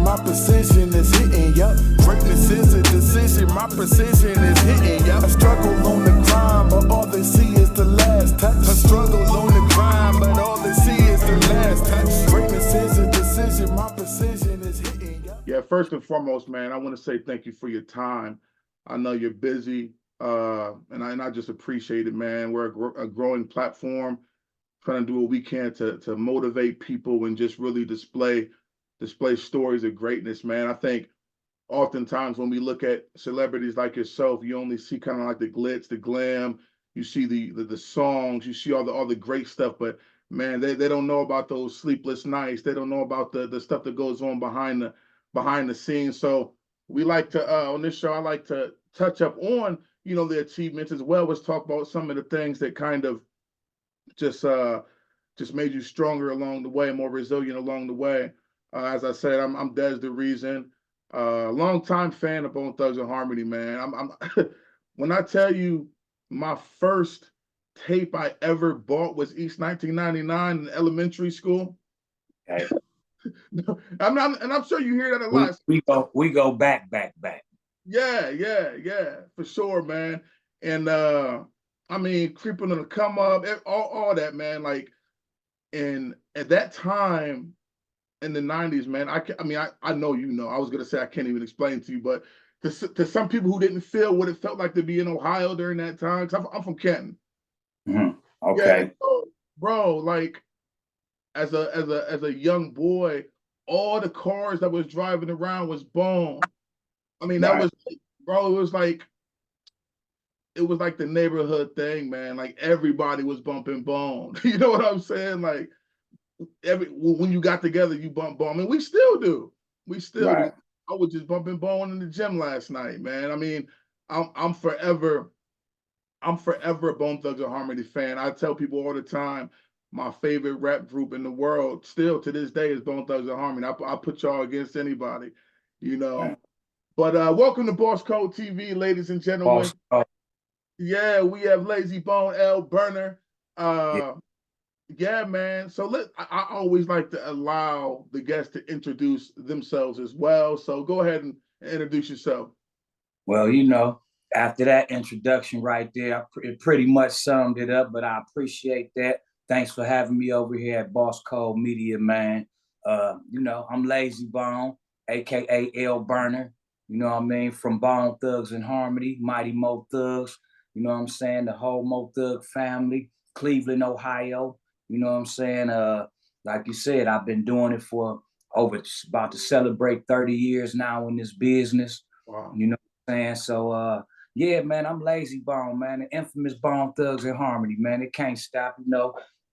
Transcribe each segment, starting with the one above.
my precision is hitting, yup. Greatness is a decision, my precision is hitting, yup. I struggle on the grind, but all they see is the last touch. I struggle on the grind, but all they see is the last touch. Greatness is a decision, my precision is hitting, yup. Yeah, first and foremost, man, I want to say thank you for your time. I know you're busy, and I just appreciate it, man. We're a growing platform, trying to do what we can to motivate people and just really display stories of greatness, man. I think oftentimes when we look at celebrities like yourself, you only see kind of like the glitz, the glam. You see the songs, you see all the great stuff, but man, they don't know about those sleepless nights. They don't know about the stuff that goes on behind the scenes. So we like to on this show, I like to touch up on the achievements as well as talk about some of the things that kind of just just made you stronger along the way, more resilient along the way. As I said, I'm Des the Reason, longtime fan of Bone Thugs and Harmony, man. I'm when I tell you my first tape I ever bought was East 1999 in elementary school. Okay. And I'm sure you hear that a lot. We go back. Yeah, for sure, man. And I mean, creeping on the come up, all that, man. Like, and at that time in the 90s, man, I know I was gonna say I can't even explain to you, but to some people who didn't feel what it felt like to be in Ohio during that time, 'cause I'm from Canton. Mm-hmm. Okay. Yeah, so, bro, like as a young boy, all the cars that was driving around was Bone. I mean, that was, bro, it was like the neighborhood thing, man. Like everybody was bumping Bone. You know what I'm saying? Like when you got together, you bump Bone. I mean, we still do. We still do. I was just bumping Bone in the gym last night, man. I mean, I'm forever a Bone Thugs and Harmony fan. I tell people all the time, my favorite rap group in the world, still to this day, is Bone Thugs and Harmony. I put y'all against anybody, Yeah. But welcome to Boss Code TV, ladies and gentlemen. Yeah, we have Layzie Bone, L Burner. Yeah, man. So I always like to allow the guests to introduce themselves as well. So go ahead and introduce yourself. Well, after that introduction right there, it pretty much summed it up, but I appreciate that. Thanks for having me over here at Boss Code Media, man. I'm Layzie Bone, aka L Burner. You know what I mean? From Bone Thugs and Harmony, Mighty Mo Thugs. You know what I'm saying? The whole Mo Thug family, Cleveland, Ohio. You know what I'm saying? Like you said, I've been doing it for about to celebrate 30 years now in this business. Wow. You know what I'm saying? So yeah, man, I'm Layzie Bone, man. The infamous Bone Thugs and Harmony, man. It can't stop,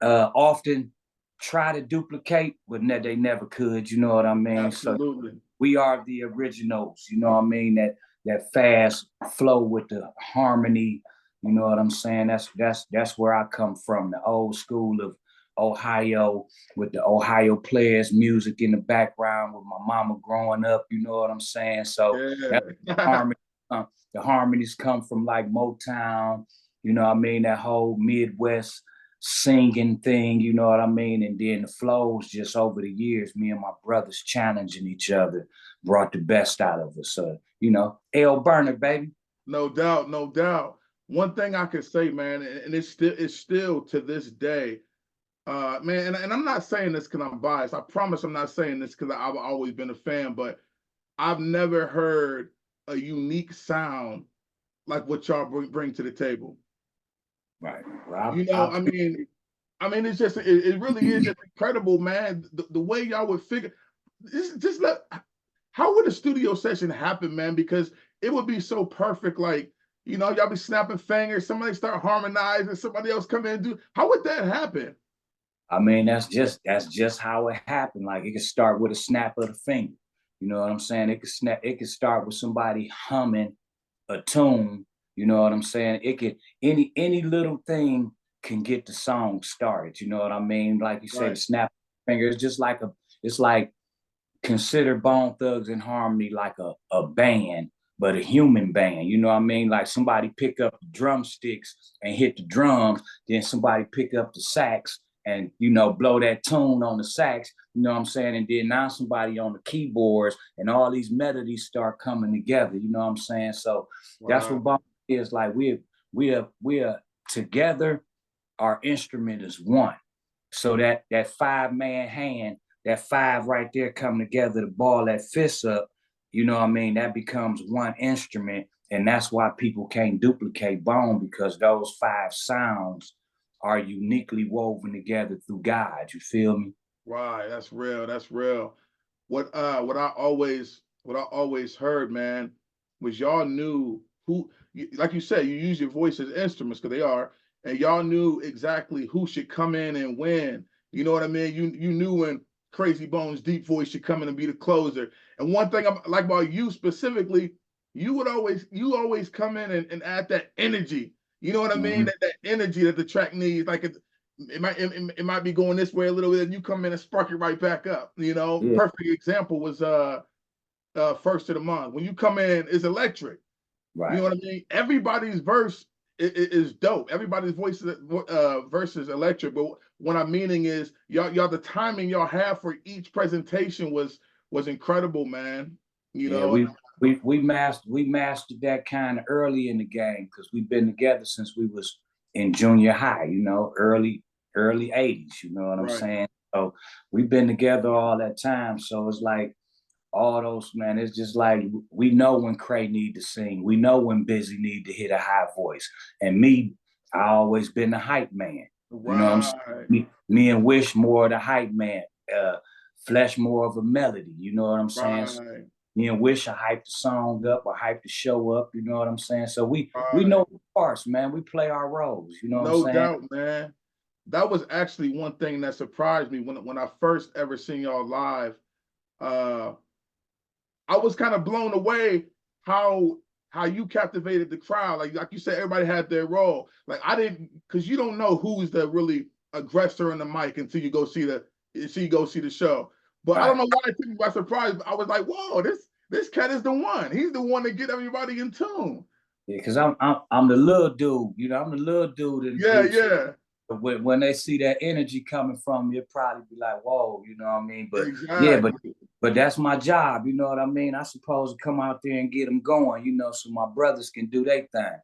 often try to duplicate, but they never could, you know what I mean? Absolutely. So we are the originals, you know what I mean? That fast flow with the harmony, you know what I'm saying? That's where I come from, the old school of Ohio, with the Ohio players, music in the background, with my mama growing up, you know what I'm saying? So yeah. the harmonies come from like Motown, you know what I mean? That whole Midwest singing thing, you know what I mean? And then the flows, just over the years, me and my brothers challenging each other, brought the best out of us. So, L Burner, baby. No doubt, no doubt. One thing I can say, man, and it's still to this day, man, and I'm not saying this because I'm biased. I promise I'm not saying this because I've always been a fan, but I've never heard a unique sound like what y'all bring to the table. Right. Well, I mean, it's just it really is just incredible, man. The way y'all would figure how would a studio session happen, man? Because it would be so perfect, like, y'all be snapping fingers, somebody start harmonizing, somebody else come in and do. How would that happen? I mean, that's just how it happened. Like, it could start with a snap of the finger. You know what I'm saying? It could start with somebody humming a tune. You know what I'm saying? It could any little thing can get the song started. You know what I mean? Like you said, snap fingers. It's like consider Bone Thugs and Harmony like a band, but a human band. You know what I mean? Like somebody pick up the drumsticks and hit the drums, then somebody pick up the sax and you know, blow that tune on the sax, you know what I'm saying? And then now somebody on the keyboards and all these melodies start coming together, you know what I'm saying? So that's what ball is like. We're together, our instrument is one. So that 5-man hand, that 5 right there coming together, the ball that fists up, you know what I mean? That becomes one instrument. And that's why people can't duplicate Bone, because those 5 sounds are uniquely woven together through God. You feel me? Right, that's real. That's real. What I always heard, man, was y'all knew who, like you said, you use your voice as instruments because they are, and y'all knew exactly who should come in and when. You know what I mean? You knew when Crazy Bones' deep voice should come in and be the closer. And one thing I like about you specifically, you always come in and add that energy. You know what I mean? That energy that the track needs. Like it might be going this way a little bit, and you come in and spark it right back up. You know, Yeah. perfect example was first of the month. When you come in, it's electric. You know Right. what I mean? Everybody's verse is dope. Everybody's voice verse is electric. But what I'm meaning is y'all the timing y'all have for each presentation was incredible, man. You Yeah, know, we mastered that kind of early in the game, because we've been together since we was in junior high, you know, early 80s, you know what I'm right. saying? So we've been together all that time. So it's like all those, man, it's just like we know when Cray need to sing. We know when Busy need to hit a high voice. And me, I always been the hype man. You know what I'm saying? Right. Me and Wish more the hype man. Uh Flesh more of a melody. You know what I'm saying? So Right. me and Wish I hype the song up or hype the show up. You know what I'm saying? So we Right. know the parts, man. We play our roles. You know what I'm No saying? doubt, man. That was actually one thing that surprised me when I first ever seen y'all live. Uh, I was kind of blown away how you captivated the crowd. Like you said, everybody had their role. Like I didn't, because you don't know who's the really aggressor in the mic until you go see the show. But I don't Right. know why it took me by surprise. But I was like, whoa, this cat is the one. He's the one to get everybody in tune. Yeah, because I'm the little dude, you know, I'm the little dude in the Yeah, group. yeah, When they see that energy coming from me, it'll probably be like, whoa, you know what I mean? But yeah, exactly. but that's my job, you know what I mean? I suppose to come out there and get them going, you know, so my brothers can do their thing.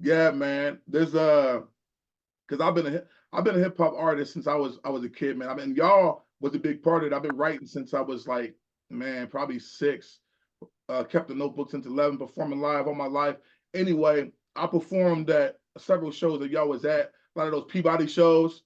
Yeah, man. There's because I've been a hip hop artist since I was a kid, man. I mean, y'all was a big part of it. I've been writing since I was like, man, probably 6. Kept the notebook since 11, performing live all my life. Anyway, I performed at several shows that y'all was at. A lot of those Peabody shows.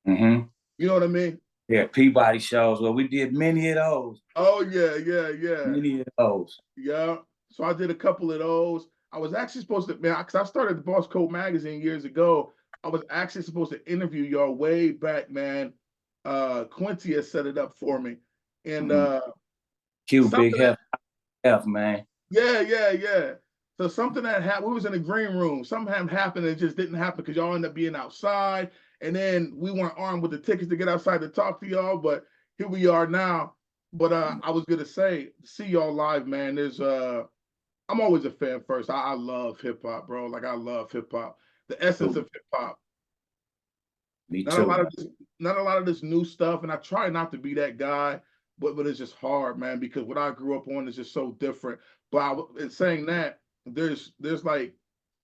Mm-hmm. You know what I mean? Yeah, Peabody shows. Well, we did many of those. Oh yeah, yeah, yeah, Many of those. yeah. So I did a couple of those. I was actually supposed to, man, because I started the Boss Code magazine years ago. I was actually supposed to interview y'all way back, man. Quincy had set it up for me, and Mm-hmm. Q Big something that, F, man. yeah, yeah, yeah. So something that happened. We was in the green room. Something happened. And it just didn't happen because y'all ended up being outside, and then we weren't armed with the tickets to get outside to talk to y'all. But here we are now. But I was gonna say, see y'all live, man. I'm always a fan first. I love hip hop, bro. Like I love hip hop. The essence of hip hop. Me Not a too, lot of man. this, not a lot of this new stuff, and I try not to be that guy, but it's just hard, man, because what I grew up on is just so different. But in saying that, there's like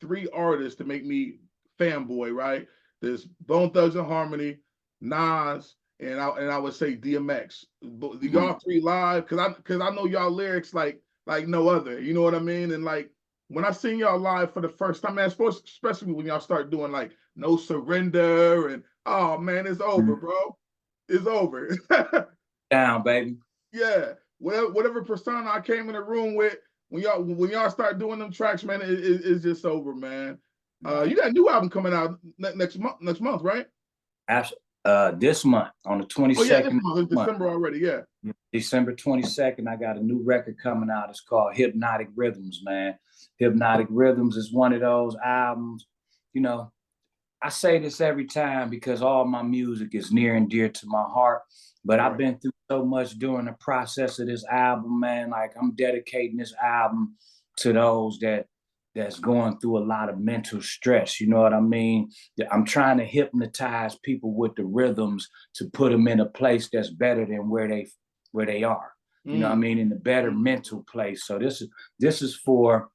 3 artists to make me fanboy, right? There's Bone Thugs and Harmony, Nas, and I would say DMX. But Mm-hmm. y'all 3 live, cause I know y'all lyrics like no other. You know what I mean? And like when I seen y'all live for the first time, man, especially when y'all start doing like No Surrender and oh man, it's over, bro. It's over. Down, baby. Yeah. Whatever persona I came in the room with, when y'all start doing them tracks, man, it's just over, man. Right. You got a new album coming out next month, right? This month on the Oh yeah, this 22nd month. It's month, December already. Yeah. December 22nd, I got a new record coming out. It's called Hypnotic Rhythms, man. Hypnotic Rhythms is one of those albums, you know, I say this every time because all my music is near and dear to my heart. But I've Right. been through so much during the process of this album, man. Like I'm dedicating this album to those that that's going through a lot of mental stress. You know what I mean? I'm trying to hypnotize people with the rhythms to put them in a place that's better than where they are. You know what I mean? In a better mental place. So this is for,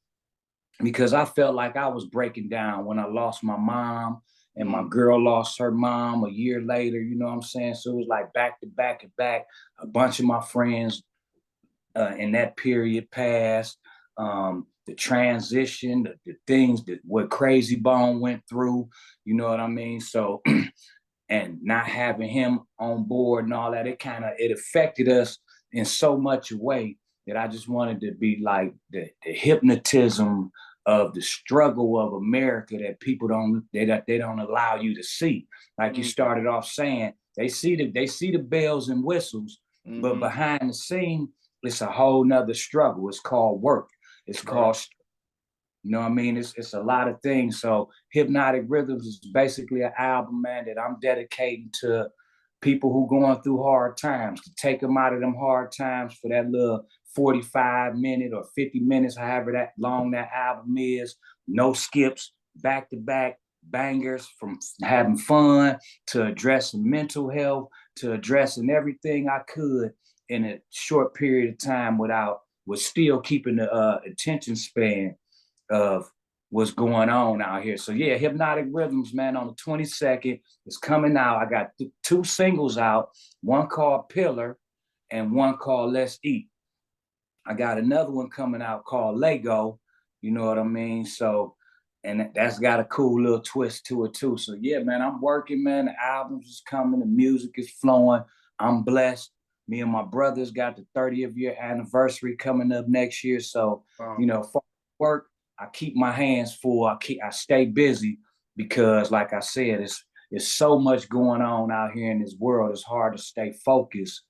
because I felt like I was breaking down when I lost my mom, and my girl lost her mom a year later, you know what I'm saying? So it was like back to back to back. A bunch of my friends in that period passed. The transition, the things that what Layzie Bone went through, you know what I mean? So, and not having him on board and all that, it affected us in so much a way that I just wanted to be like the hypnotism of the struggle of America that people they don't allow you to see. Like you started off saying, they see the bells and whistles, but behind the scene, it's a whole nother struggle. It's called work. It's called, you know what I mean? It's a lot of things. So Hypnotic Rhythms is basically an album, man, that I'm dedicating to people who going through hard times, to take them out of them hard times for that little 45-minute or 50 minutes, however that long that album is. No skips, back to back bangers, from having fun to addressing mental health to addressing everything I could in a short period of time with still keeping the attention span of what's going on out here. So yeah, Hypnotic Rhythms, man, on the 22nd, it's coming out. I got two singles out, one called Pillar and one called Let's Eat. I got another one coming out called Lego, you know what I mean? So, and that's got a cool little twist to it too. So yeah, man, I'm working, man. The albums is coming, the music is flowing. I'm blessed. Me and my brothers got the 30th year anniversary coming up next year. So, you know, for work, I keep my hands full. I stay busy because, like I said, it's so much going on out here in this world. It's hard to stay focused.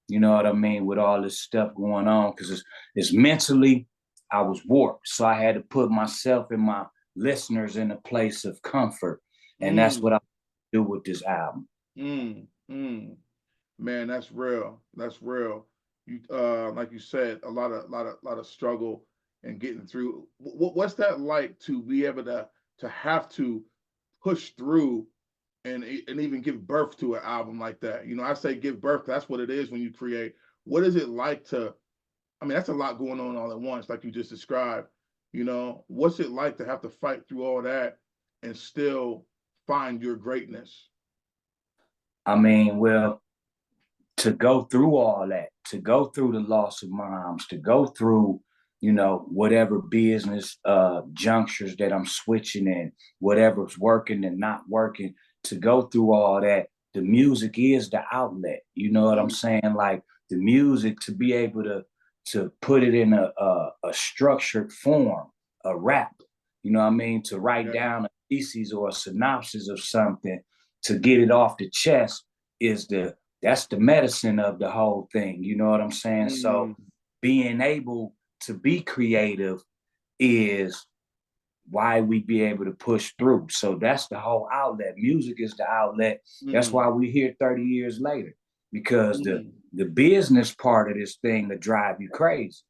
You know what I mean? With all this stuff going on, because it's mentally, I was warped. So I had to put myself and my listeners in a place of comfort, and that's what I do with this album. Man, that's real. That's real. You like you said, a lot of struggle and getting through. What's that like to be able to have to push through and even give birth to an album like that? You know, I say give birth, that's what it is when you create. What is it like to, I mean, that's a lot going on all at once, like you just described. You know, what's it like to have to fight through all that and still find your greatness? I mean, well, to go through all that, to go through the loss of moms, to go through, you know, whatever business junctures that I'm switching in, whatever's working and not working, to go through all that, the music is the outlet. You know what I'm saying? Like the music, to be able to put it in a structured form, a rap, you know what I mean? To write down a thesis or a synopsis of something, to get it off the chest that's the medicine of the whole thing. You know what I'm saying? So being able to be creative is why we be able to push through. So that's the whole outlet. Music is the outlet. That's why we here 30 years later, because the business part of this thing that drive you crazy.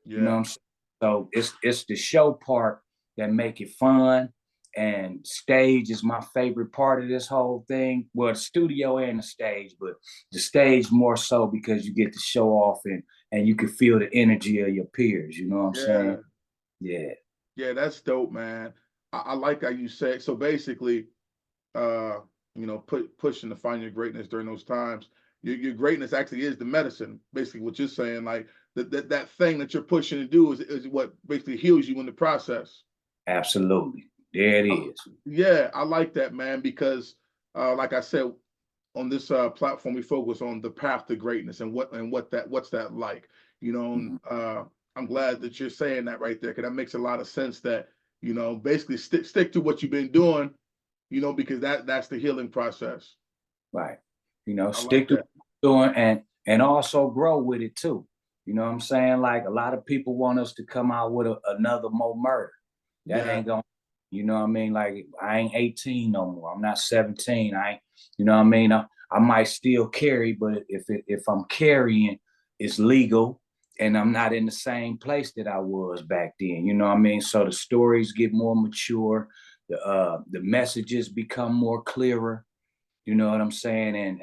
You know what I'm saying? So it's the show part that make it fun. And stage is my favorite part of this whole thing. Well, the studio and the stage, but the stage more so because you get to show off and you can feel the energy of your peers. You know what I'm saying? Yeah. Yeah, that's dope, man. I like how you said. So basically, you know, pushing to find your greatness during those times. Your greatness actually is the medicine. Basically, what you're saying, like that thing that you're pushing to do is what basically heals you in the process. Absolutely. There it is. Yeah, I like that, man, because like I said, on this platform, we focus on the path to greatness and what's that like. You know, I'm glad that you're saying that right there, because that makes a lot of sense. That, you know, basically stick to what you've been doing, you know, because that's the healing process. Right. You know, I like stick to that. what you're doing and also grow with it too. You know what I'm saying? Like a lot of people want us to come out with another Mo Murder. That Yeah. ain't gonna, you know what I mean? Like I ain't 18 no more. I'm not 17. I ain't, you know what I mean? I might still carry, but if I'm carrying, it's legal, and I'm not in the same place that I was back then. You know what I mean? So the stories get more mature, the messages become more clearer. You know what I'm saying?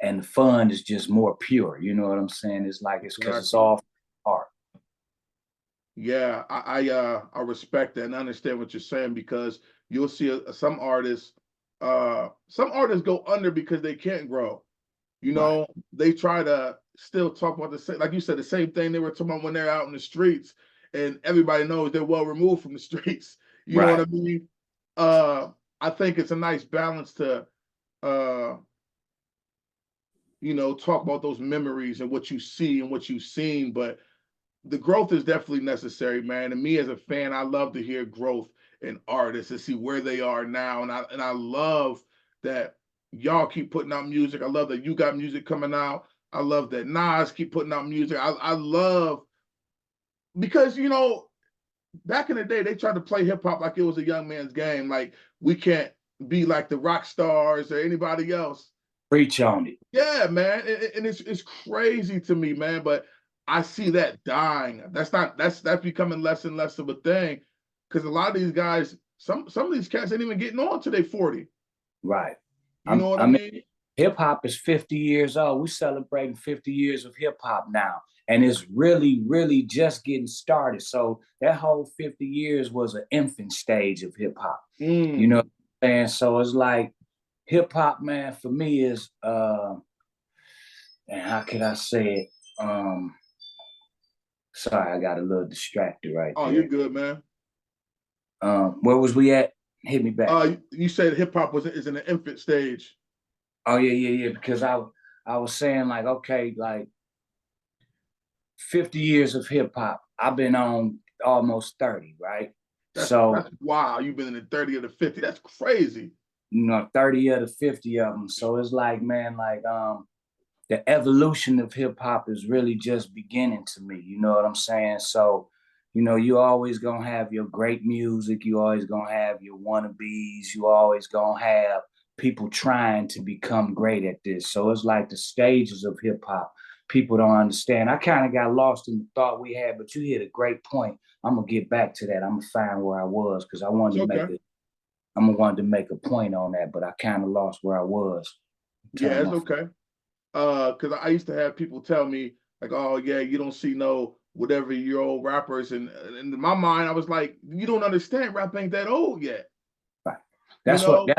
And the fun is just more pure. You know what I'm saying? It's like it's because it's Exactly. all art. Yeah, I respect that and understand what you're saying, because you'll see some artists go under because they can't grow. You Right. know, they try to still talk about the same, like you said, the same thing they were talking about when they're out in the streets, and everybody knows they're well removed from the streets. You know what I Right. mean? I think it's a nice balance to, uh, talk about those memories and what you see and what you've seen, but the growth is definitely necessary, man. And me as a fan, I love to hear growth in artists and see where they are now. And I love that y'all keep putting out music. I love that you got music coming out. I love that Nas keep putting out music. I love, because back in the day they tried to play hip hop like it was a young man's game. Like we can't be like the rock stars or anybody else. Preach on it. Yeah, man, and it's crazy to me, man. But I see that dying. That's becoming less and less of a thing, because a lot of these guys, some of these cats ain't even getting on till they 40. Right. You know what I I mean, mean? hip hop is 50 years old. We're celebrating 50 years of hip hop now. And it's really, really just getting started. So that whole 50 years was an infant stage of hip hop. You know Mm. what I'm saying? So it's like hip hop, man, for me is and how could I say it? Sorry, I got a little distracted right Oh, you're there. good, man. Where was we at? Hit me back. You said hip hop is in the infant stage. Oh yeah. Because I was saying like, okay, like 50 years of hip hop. I've been on almost 30, right? So, That's wow. You've been in the 30 or the 50. That's crazy. 30 of the 50 of them. So it's like, man, like the evolution of hip hop is really just beginning to me. You know what I'm saying? So, you always gonna have your great music, you always gonna have your wannabes, you always gonna have people trying to become great at this. So it's like the stages of hip hop. People don't understand. I kind of got lost in the thought we had, but you hit a great point. I'm gonna get back to that. I'm gonna find where I was because It's okay. I wanted to make a point on that, but I kind of lost where I was. Yeah, Turn it's my okay. Because I used to have people tell me like, "Oh yeah, you don't see no whatever year old rappers," and in my mind, I was like, "You don't understand, rap ain't that old yet." Right. You That's what know?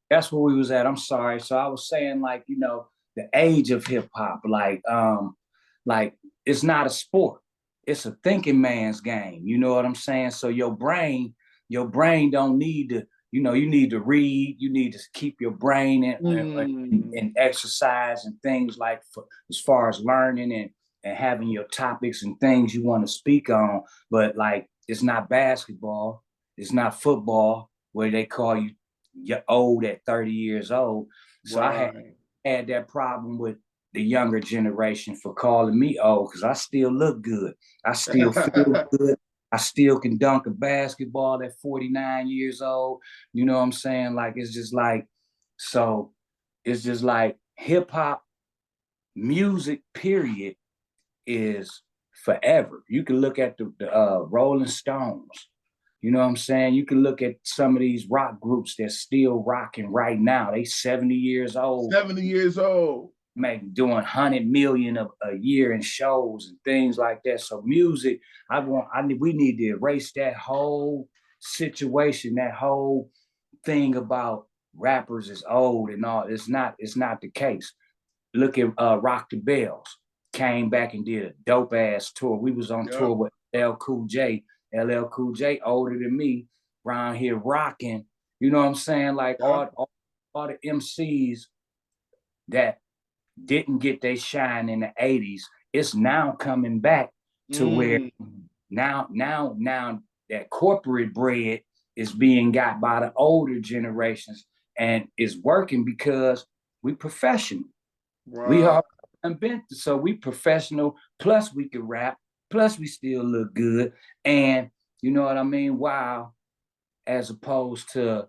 that's where we was at. I'm sorry. So I was saying like, the age of hip hop, like it's not a sport. It's a thinking man's game. You know what I'm saying? So your brain don't need to, you need to read, you need to keep your brain Mm, in exercise and things like as far as learning and having your topics and things you want to speak on. But like it's not basketball, it's not football where they call you old at 30 years old. So I right. had that problem with the younger generation for calling me old because I still look good. I still feel good. I still can dunk a basketball at 49 years old. You know what I'm saying? Like so it's just like hip hop music, period, is forever. You can look at the Rolling Stones. You know what I'm saying? You can look at some of these rock groups that's still rocking right now. They 70 years old, 70 years old. doing 100 million a year in shows and things like that. So music, we need to erase that whole situation, that whole thing about rappers is old and all. It's not the case. Look at Rock the Bells. Came back and did a dope ass tour. We was on Yeah. tour with LL Cool J. LL Cool J older than me, around here rocking. You know what I'm saying? Like Yeah. all the MCs that didn't get their shine in the 80s, it's now coming back to where Mm, now that corporate bread is being got by the older generations and is working because we professional. We right. are invented, so we professional. Plus, we can rap. Plus, we still look good, and you know what I mean. Wow, as opposed to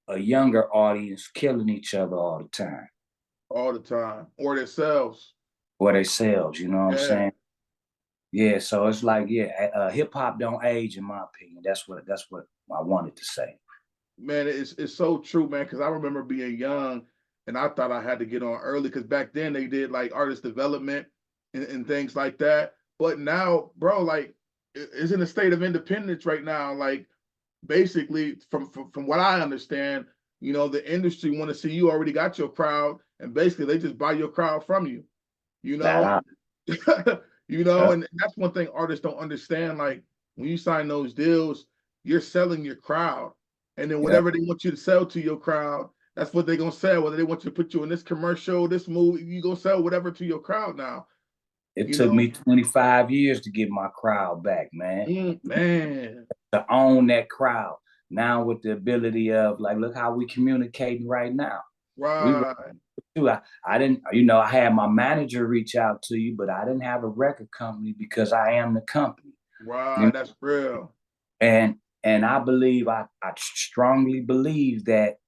a younger audience killing each other all the time All the time. Or themselves. or themselves. You know what I'm Yeah. saying? Yeah, so it's like, yeah, hip hop don't age, in my opinion. That's what I wanted to say. Man, it's so true, man. Because I remember being young, and I thought I had to get on early. Because back then they did like artist development and things like that. But now, bro, like, it's in a state of independence right now. Like, basically, from what I understand, the industry want to see you already got your crowd, and basically they just buy your crowd from you. You That know, I, and that's one thing artists don't understand. Like when you sign those deals, you're selling your crowd, and then yeah. whatever they want you to sell to your crowd, that's what they're gonna sell. Whether they want you to put you in this commercial, this movie, you gonna sell whatever to your crowd now. It You took know, me 25 years to get my crowd back, man. man, To own that crowd. Now with the ability of like, look how we communicating right now. We right, I didn't, I had my manager reach out to you, but I didn't have a record company because I am the company. You right. know? That's real. And I believe I strongly believe that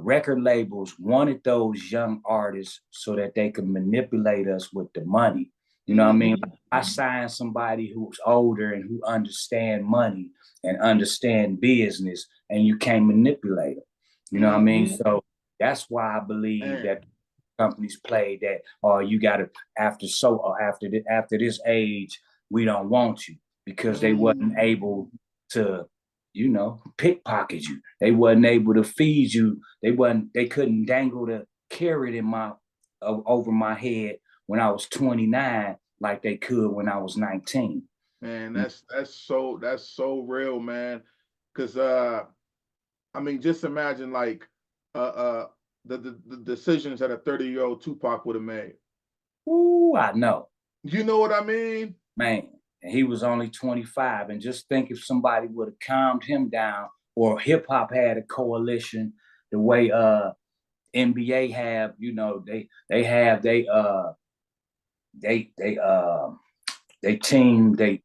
record labels wanted those young artists so that they could manipulate us with the money. You know what I mean? Mm-hmm. I signed somebody who's older and who understand money and understand business, and you can't manipulate them. You know what I mean? Mm-hmm. So that's why I believe Man. that companies play that, or you got to after this age, we don't want you because they wasn't Mm. able to pickpocket you. They wasn't able to feed you. They couldn't dangle the carrot in my over my head when I was 29 like they could when I was 19. Man, that's so real, man. Cause I mean, just imagine like uh uh the decisions that a 30-year-old Tupac would have made. Ooh, I know, You know what I mean? man. And he was only 25. And just think if somebody would have calmed him down, or hip hop had a coalition the way NBA have, they have they team, they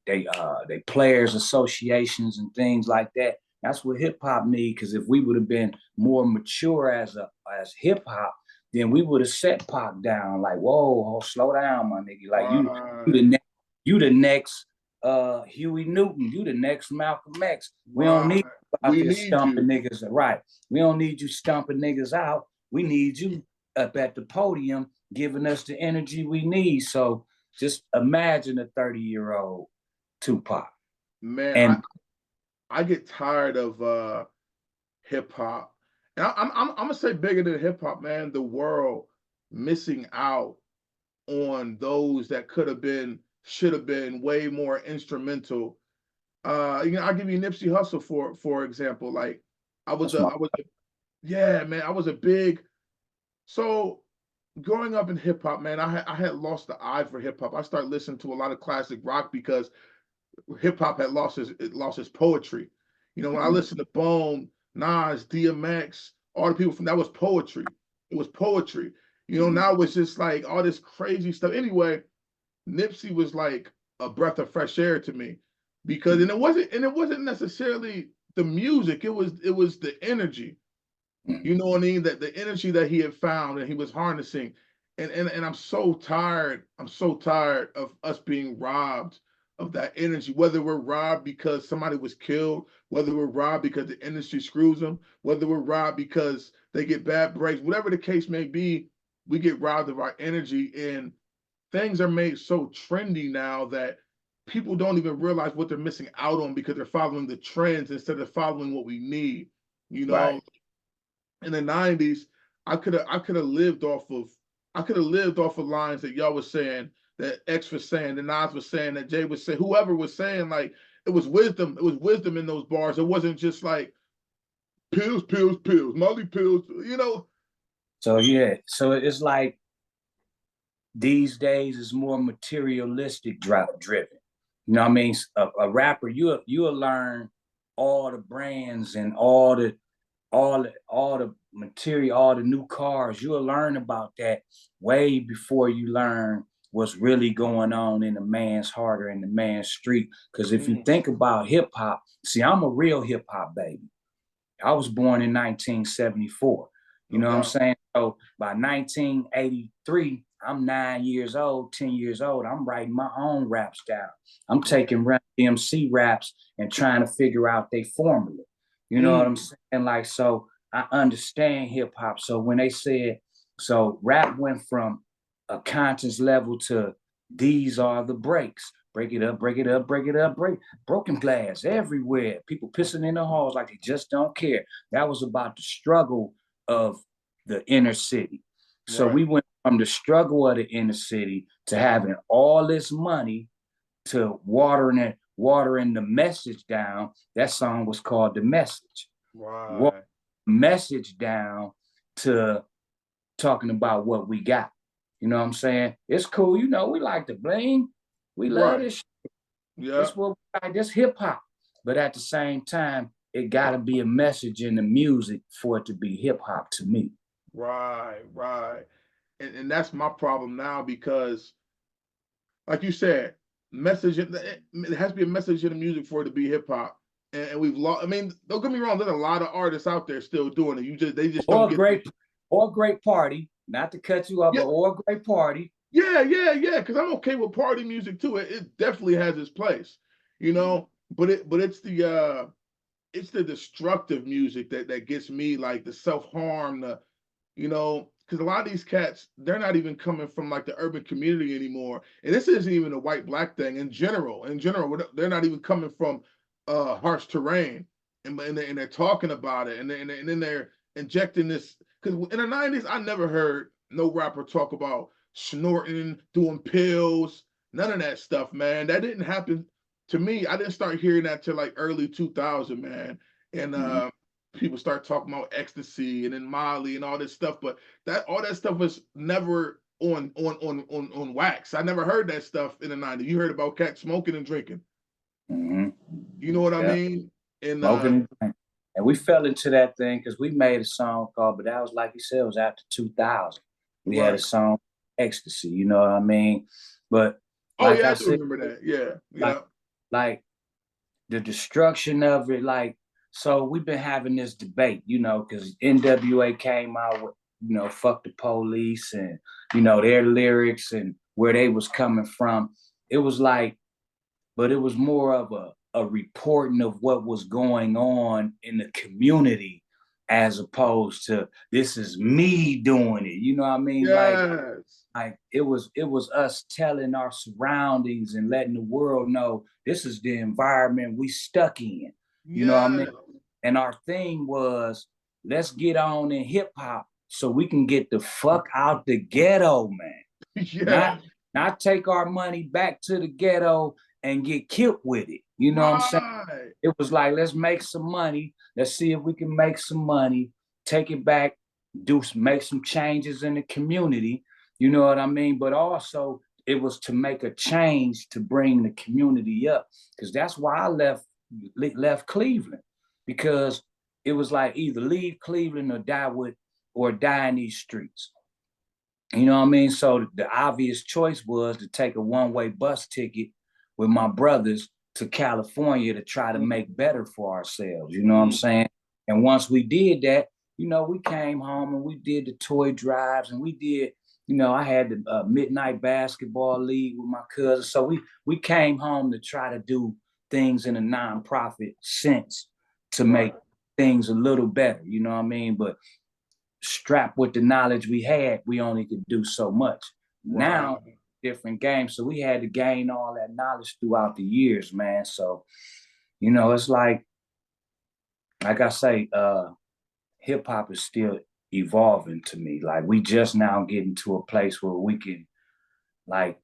players associations and things like that. That's what hip hop need. Because if we would have been more mature as hip hop, then we would have set Pac down. Like, whoa, slow down, my nigga. Like Right. you the next Huey Newton. You the next Malcolm X. We don't Right. need you out We there need stumping you. niggas. Right. We don't need you stumping niggas out. We need you up at the podium giving us the energy we need. So just imagine a 30-year-old Tupac. Man, I And I get tired of hip hop. And I'm gonna say bigger than hip hop, man, the world missing out on those that could have been, should have been way more instrumental. I'll give you Nipsey Hussle for example. Like that's my I was a, yeah, man, I was a big, so growing up in hip hop, man, I had lost the eye for hip hop. I started listening to a lot of classic rock because hip hop had lost its poetry. When I listened to Bone, Nas, DMX, all the people from that was poetry. It was poetry. Now it's just like all this crazy stuff. Anyway, Nipsey was like a breath of fresh air to me because and it wasn't necessarily the music. It was the energy. You know what I mean? That the energy that he had found and he was harnessing. And I'm so tired. I'm so tired of us being robbed of that energy. Whether we're robbed because somebody was killed, whether we're robbed because the industry screws them, whether we're robbed because they get bad breaks, whatever the case may be, we get robbed of our energy. And things are made so trendy now that people don't even realize what they're missing out on because they're following the trends instead of following what we need. You know, right. in the 90s, I could have lived off of lines that y'all was saying, that X was saying, that Nas was saying, that Jay was saying, whoever was saying. Like, it was wisdom in those bars. It wasn't just like pills, pills, pills, Molly pills. So yeah, so it's like these days is more materialistic driven. You know what I mean? A rapper, you'll learn all the brands and all the material, all the new cars. You'll learn about that way before you learn what's really going on in the man's heart or in the man's street. Because if you Mm, think about hip hop, see, I'm a real hip hop baby. I was born in 1974. You no know what I'm doubt. saying? So by 1983, I'm 9 years old, 10 years old. I'm writing my own raps down. I'm taking Rap MC raps and trying to figure out their formula. You know what I'm saying? Like, so I understand hip hop. So when they said, so rap went from a conscious level to these are the breaks. Break it up, break it up, break it up, broken glass everywhere. People pissing in the halls like they just don't care. That was about the struggle of the inner city. So Right. we went from the struggle of the inner city to having all this money to watering the message down. That song was called The Message. Right. Message down to talking about what we got. You know what I'm saying? It's cool. You know, we like to bling. We love this shit. Yeah. It's what we like. This hip hop. But at the same time, it got to be a message in the music for it to be hip hop to me. Right. Right. And that's my problem now because, like you said, message it has to be a message in the music for it to be hip hop. And we've lost. I mean, don't get me wrong. There's a lot of artists out there still doing it. They just don't get or a great party. Not to cut you off, yeah. but or a great party. Yeah. Because I'm okay with party music too. It definitely has its place, you know. But it's the destructive music that gets me, like the self-harm, you know, because a lot of these cats, they're not even coming from like the urban community anymore. And this isn't even a white black thing in general. They're not even coming from harsh terrain, and they're talking about it, and then they're injecting this. Because in the 90s, I never heard no rapper talk about snorting, doing pills, none of that stuff, man. That didn't happen to me. I didn't start hearing that till like early 2000, man. And people start talking about ecstasy and then Molly and all this stuff, but all that stuff was never on wax. I never heard that stuff in the 90s. You heard about cats smoking and drinking. You know what I mean? And smoking and we fell into that thing because we made a song called, but that was like you said, it was after 2000. We had a song, Ecstasy, you know what I mean? But like I do remember that. Yeah. Like the destruction of it, like, so we've been having this debate, you know, because NWA came out with, you know, fuck the police and, you know, their lyrics and where they was coming from. It was like, but it was more of a reporting of what was going on in the community as opposed to this is me doing it. You know what I mean? Yes. Like it was us telling our surroundings and letting the world know this is the environment we stuck in. You know what I mean? And our thing was, let's get on in hip hop so we can get the fuck out the ghetto, man. Yeah. Not take our money back to the ghetto and get killed with it. You know what I'm saying? It was like, let's make some money. Let's see if we can make some money, take it back, make some changes in the community. You know what I mean? But also it was to make a change to bring the community up. Because that's why I left Cleveland. Because it was like either leave Cleveland or die in these streets. You know what I mean? So the obvious choice was to take a one-way bus ticket with my brothers to California to try to make better for ourselves. You know what I'm saying? And once we did that, you know, we came home and we did the toy drives and we did, you know, I had the midnight basketball league with my cousins. So we came home to try to do things in a nonprofit sense to make things a little better. You know what I mean? But strapped with the knowledge we had, we only could do so much. Now, different games. So we had to gain all that knowledge throughout the years, man. So, you know, it's like I say, hip hop is still evolving to me. Like we just now getting to a place where we can like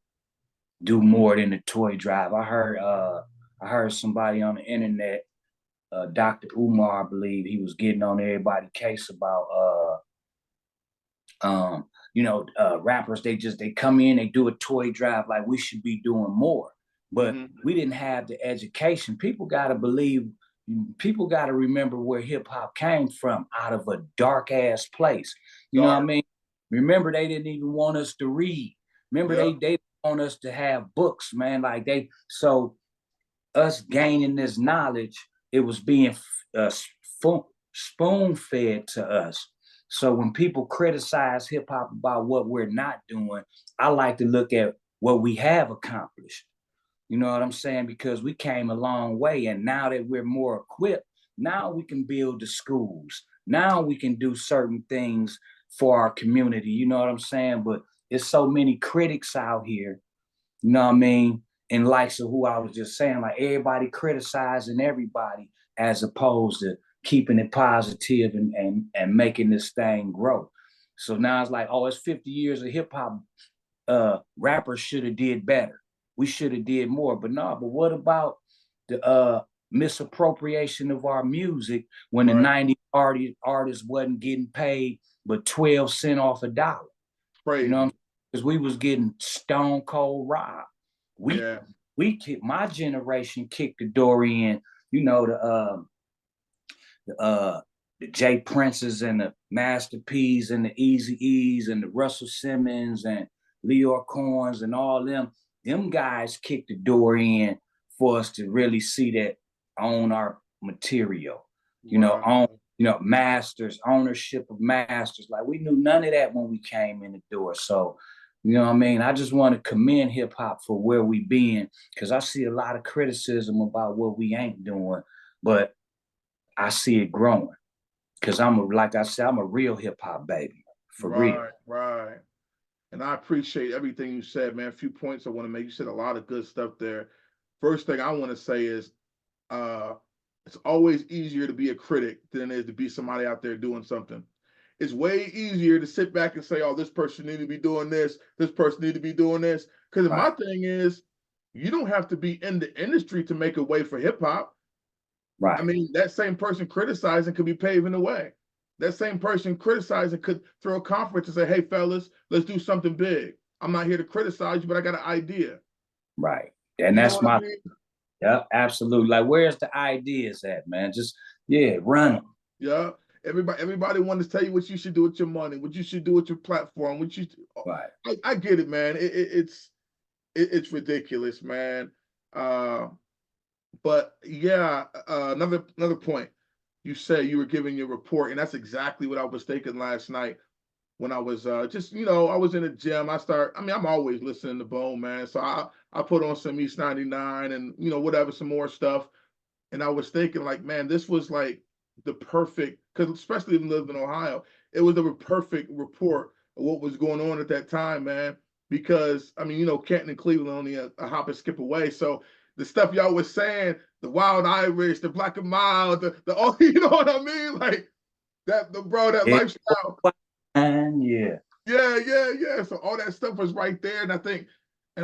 do more than the toy drive. I heard somebody on the internet, Dr. Umar, I believe, he was getting on everybody's case about you know, rappers, they come in, they do a toy drive, like we should be doing more. But we didn't have the education. People got to remember where hip hop came from, out of a dark ass place. You know what I mean? Remember, they didn't even want us to read. Remember, they want us to have books, man. Like so us gaining this knowledge, it was being spoon fed to us. So when people criticize hip hop about what we're not doing, I like to look at what we have accomplished. You know what I'm saying? Because we came a long way, and now that we're more equipped, now we can build the schools. Now we can do certain things for our community. You know what I'm saying? But there's so many critics out here, you know what I mean? And likes of who I was just saying, like everybody criticizing everybody as opposed to keeping it positive and making this thing grow. So now it's like, oh, it's 50 years of hip hop. Rappers should have did better. We should have did more. But no, but what about the misappropriation of our music when the 90s artists wasn't getting paid but 12 cents off a dollar? Crazy. You know, because we was getting stone cold robbed. We kicked, my generation kicked the door in, you know, the Jay Princes and the Master P's and the Eazy-E's and the Russell Simmons and Lyor Cohen's and all them guys kicked the door in for us to really see that own our material, you know, own, you know, masters, ownership of masters. Like we knew none of that when we came in the door. So, you know what I mean? I just want to commend hip hop for where we been, because I see a lot of criticism about what we ain't doing, but I see it growing. Because like I said, I'm a real hip hop baby, for real. Right. And I appreciate everything you said, man. A few points I want to make. You said a lot of good stuff there. First thing I want to say is it's always easier to be a critic than it is to be somebody out there doing something. It's way easier to sit back and say, oh, this person need to be doing this person need to be doing this. Because my thing is, you don't have to be in the industry to make a way for hip hop. Right. I mean, that same person criticizing could be paving the way. That same person criticizing could throw a conference and say, hey, fellas, let's do something big. I'm not here to criticize you, but I got an idea. Right. And that's my, yeah, absolutely. Like, where's the ideas at, man? Just, run them. Yeah. Everybody wants to tell you what you should do with your money, what you should do with your platform, what you. Right. I get it, man. It's ridiculous, man. But yeah, another point. You said you were giving your report, and that's exactly what I was thinking last night when I was just, you know, I was in the gym. I'm always listening to Bone, man. So I put on some East 99 and, you know, whatever, some more stuff. And I was thinking, like, man, this was like the perfect, because especially if you live in Ohio, it was a perfect report of what was going on at that time, man. Because, I mean, you know, Canton and Cleveland only a hop and skip away. So the stuff y'all was saying, the Wild Irish, the Black and Mild, the all, you know what I mean? Like that lifestyle. And yeah. So all that stuff was right there. And I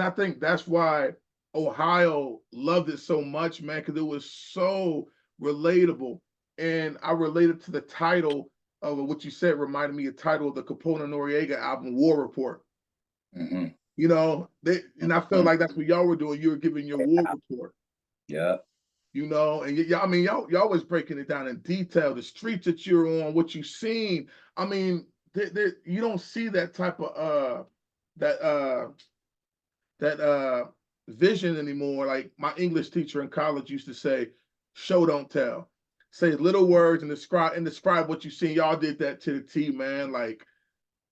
think that's why Ohio loved it so much, man, because it was so relatable. And I related to the title of what you said, reminded me of the title of the Capone Noriega album, War Report. Mm-hmm. You know, and I felt like that's what y'all were doing. You were giving your war report. Yeah. You know, and y'all was breaking it down in detail, the streets that you're on, what you've seen. I mean, you don't see that type of vision anymore. Like my English teacher in college used to say, show don't tell. Say little words and describe what you seen. Y'all did that to the T, man. Like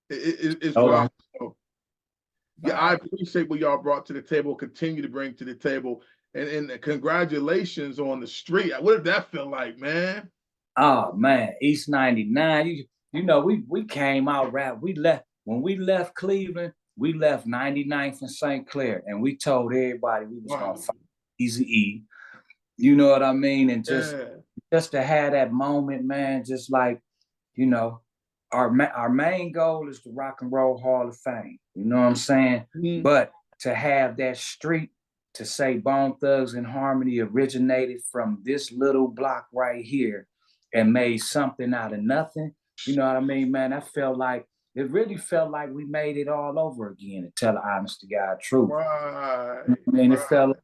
it's wild. So, yeah, I appreciate what y'all brought to the table, continue to bring to the table. And congratulations on the street. What did that feel like, man? Oh man, East 99. You know, we came out rap. When we left Cleveland, we left 99th and St. Clair, and we told everybody we was gonna fight Eazy-E. You know what I mean? And just to have that moment, man, just like, you know, our main goal is the Rock and Roll Hall of Fame. You know what I'm saying? Mm-hmm. But to have that street, to say Bone Thugs and Harmony originated from this little block right here and made something out of nothing. You know what I mean, man? It really felt like we made it all over again, to tell the honest to God truth. Right. I mean, it felt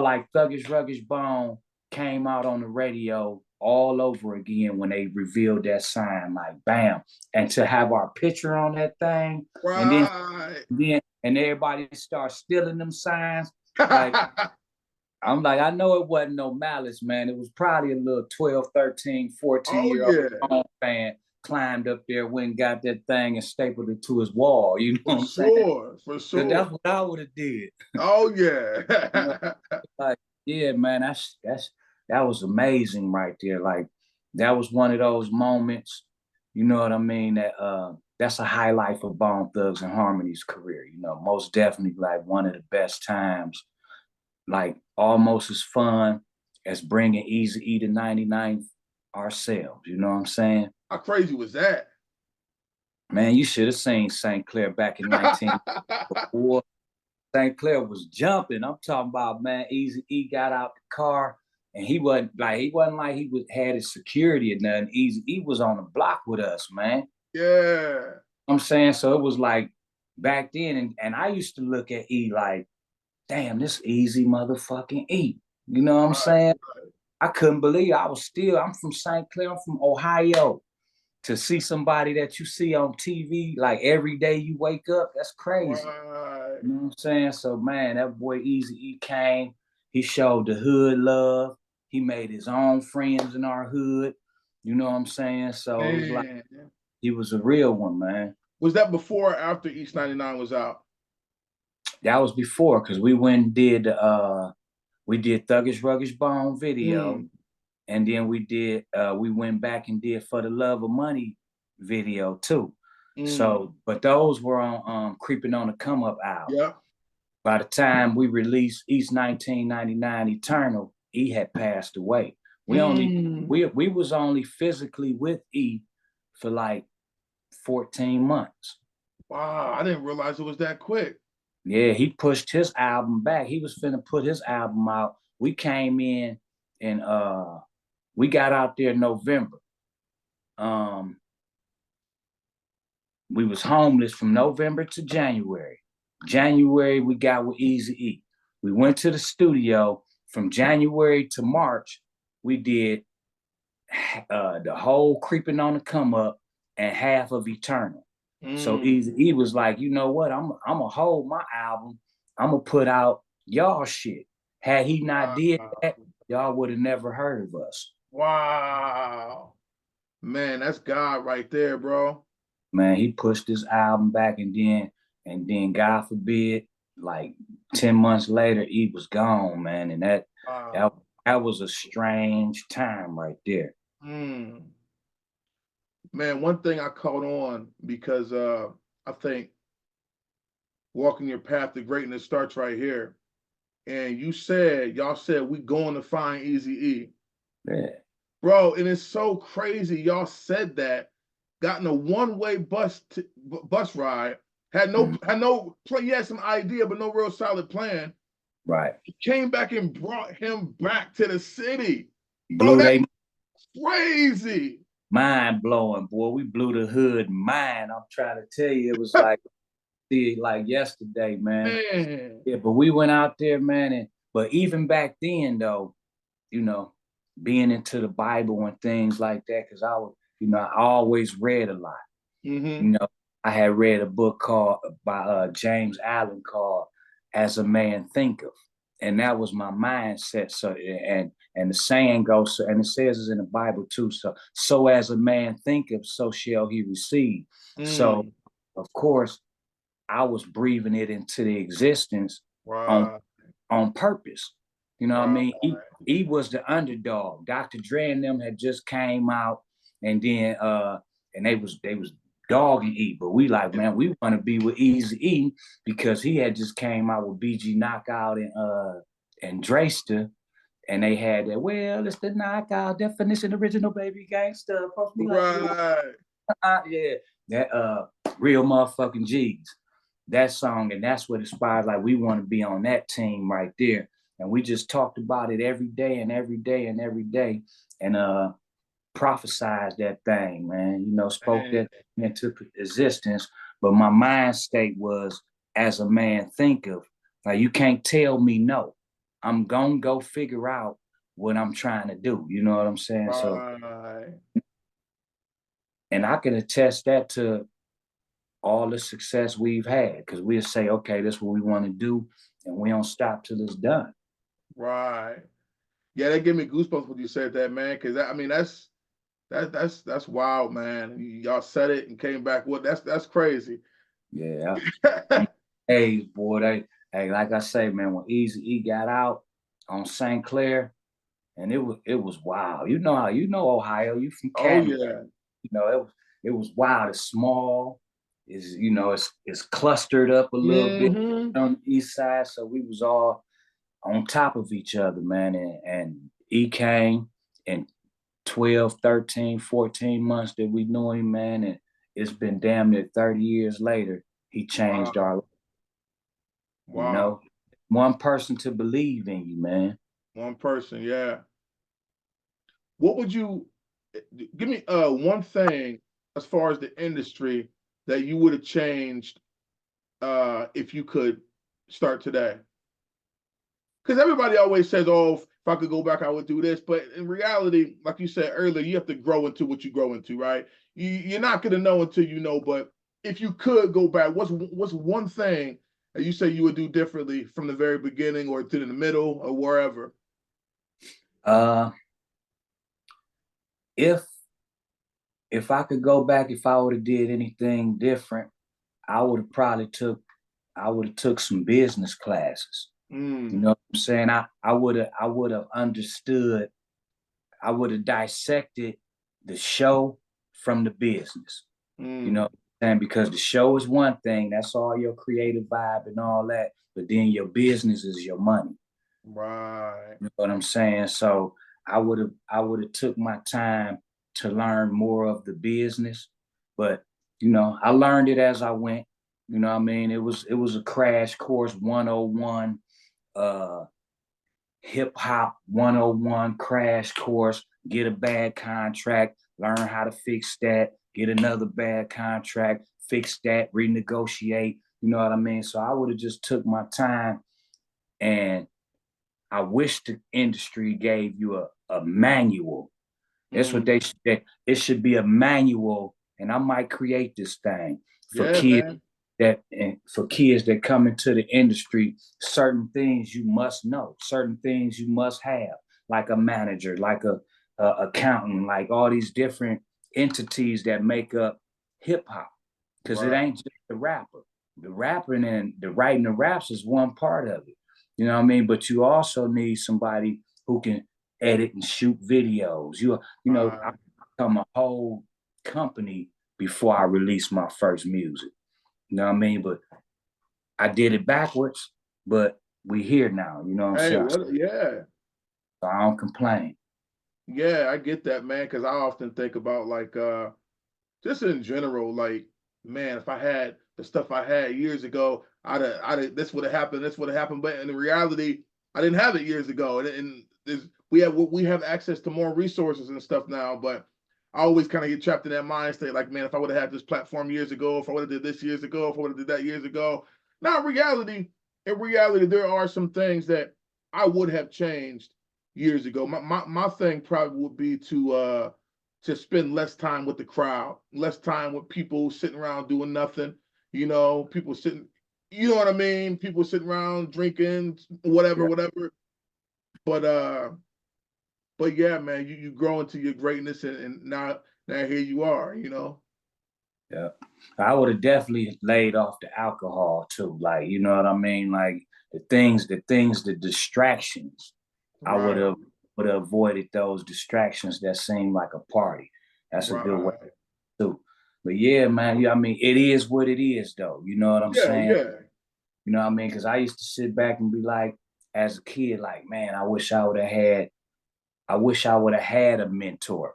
like Thuggish Ruggish Bone came out on the radio all over again when they revealed that sign, like bam. And to have our picture on that thing, and everybody starts stealing them signs. Like, I'm like, I know it wasn't no malice, man. It was probably a little 12, 13, 14-year-old fan climbed up there, went and got that thing and stapled it to his wall. You know what I'm saying? For sure. That's what I would have did. Oh yeah. You know, like, yeah, man, that was amazing right there. Like, that was one of those moments, you know what I mean? That's a highlight for Bone Thugs and Harmony's career. You know, most definitely like one of the best times. Like, almost as fun as bringing Eazy-E to 99 ourselves. You know what I'm saying? How crazy was that? Man, you should have seen St. Clair back in 1994. St. Clair was jumping. I'm talking about, man, Eazy-E got out the car and he wasn't like he had his security or nothing. Eazy-E was on the block with us, man. Yeah. I'm saying, so it was like back then, and I used to look at E like, damn, this Easy motherfucking E. You know what I'm saying? I couldn't believe I'm from St. Clair, I'm from Ohio. To see somebody that you see on TV like every day you wake up, that's crazy. Right. You know what I'm saying? So, man, that boy Eazy-E came. He showed the hood love. He made his own friends in our hood. You know what I'm saying? So it was like he was a real one, man. Was that before or after East 99 was out? That was before, because we went and did Thuggish Ruggish Bone video. And then we went back and did For the Love of Money video too. So, but those were on Creeping on the Come Up album. Yeah. By the time we released East 1999 Eternal, E had passed away. We was only physically with E for like 14 months. Wow, I didn't realize it was that quick. Yeah, he pushed his album back. He was finna put his album out. We came in and we got out there in November. We was homeless from November to January. January, we got with Eazy-E. We went to the studio from January to March. We did the whole Creeping on the Come Up and half of Eternal. So Eazy-E was like, you know what? I'm gonna hold my album. I'm gonna put out y'all shit. Had he not did that, y'all would have never heard of us. Wow. Man, that's God right there, bro. Man, he pushed his album back, and then God forbid, like 10 months later, he was gone, man. And that was a strange time right there. Man, one thing I caught on because I think walking your path to greatness starts right here. And y'all said we going to find Eazy-E. Yeah. Bro, and it's so crazy. Y'all said that, got in a one-way bus ride, had no plan. You had some idea, but no real solid plan. Right. He came back and brought him back to the city. Bro, that's crazy. Mind blowing, boy. We blew the hood mind. I'm trying to tell you, it was like yesterday, man. Yeah, but we went out there, man. But even back then, though, you know, being into the Bible and things like that, because I always read a lot. You know, I had read a book by James Allen called As a Man Thinketh. And that was my mindset. So, and the saying goes, and it says it's in the Bible too. So as a man thinketh, so shall he receive. So, of course, I was breathing it into the existence on purpose. You know what I mean? He was the underdog. Dr. Dre and them had just came out, and then and they was dogging E, but we like, man, we want to be with Eazy-E because he had just came out with BG Knockout and Drayster, and they had that, well, it's the knockout definition, original baby gangster. Yeah, that real motherfucking G's. That song, and that's what inspired, like, we want to be on that team right there. And we just talked about it every day and every day and every day, and prophesized that thing, man. You know, spoke that into existence. But my mind state was, as a man thinketh. Like, you can't tell me no. I'm gonna go figure out what I'm trying to do. You know what I'm saying? So, and I can attest that to all the success we've had, because we'll say, okay, this is what we want to do, and we don't stop till it's done. Right. Yeah, that gave me goosebumps when you said that, man, because I mean, that's That's wild, man. Y'all said it and came back. What? That's crazy. Yeah. Hey, boy, hey, like I say, man, when Eazy-E got out on St. Clair, and it was wild. You know how Ohio, you from Oh Canada. yeah. You know, it was wild. It's small. It's clustered up a little bit Mm-hmm. on the east side. So we was all on top of each other, man. And he came in 12, 13, 14 months that we knew him, man. And it's been damn near 30 years later, he changed Wow. our, you Wow. know, one person to believe in you, man. One person. Yeah. What would you give me? One thing as far as the industry that you would have changed if you could start today. Because everybody always says, "Oh, if I could go back, I would do this." But in reality, like you said earlier, you have to grow into what you grow into, right? You're not gonna know until you know. But if you could go back, what's one thing that you say you would do differently from the very beginning, or to the middle, or wherever? Uh, if if I could go back, if I would have did anything different, I would have took some business classes. You Mm, know what I'm saying? I would have understood, I would have dissected the show from the business. You know mm, what I'm saying? Because the show is one thing, that's all your creative vibe and all that, but then your business is your money. right. You know what I'm saying? So I would have took my time to learn more of the business, but I learned it as I went. You know what I mean? It was a crash course 101, uh hip hop 101 crash course. Get a bad contract, learn how to fix that, get another bad contract, fix that, renegotiate. You know what I mean? So I would have just took my time, and I wish the industry gave you a manual. That's what Mm, it should be, a manual, and I might create this thing for yeah, kids man. that come into the industry. Certain things you must know, certain things you must have, like a manager, like a accountant, like all these different entities that make up hip hop. Because it Right. ain't just the rapper. The rapping and the writing the raps is one part of it. You know what I mean? But you also need somebody who can edit and shoot videos. I Right. become a whole company before I release my first music. You know what I mean? But I did it backwards, but we here now. You know what I'm Hey, saying? what? Yeah. So I don't complain. Yeah, I get that, man. Because I often think about like just in general, like, man, if I had the stuff I had years ago, this would have happened, this would have happened. But in reality, I didn't have it years ago, and we have access to more resources and stuff now. But I always kind of get trapped in that mind state, like, man, if I would have had this platform years ago, if I would have did this years ago, if I would have did that years ago. Now, in reality, there are some things that I would have changed years ago. My thing probably would be to spend less time with the crowd, less time with people sitting around doing nothing. People sitting, you know what I mean? People sitting around drinking, whatever, Yeah. whatever. But yeah, man, you grow into your greatness, and now here you are. Yeah. I would have definitely laid off the alcohol too. Like, you know what I mean? Like the distractions. I would Right, have avoided those distractions that seem like a party. That's a good way right. too. But yeah, man, I mean, it is what it is though. You know what I'm Yeah, saying? yeah. You know what I mean? Because I used to sit back and be like, as a kid, like, man, I wish I would have had a mentor.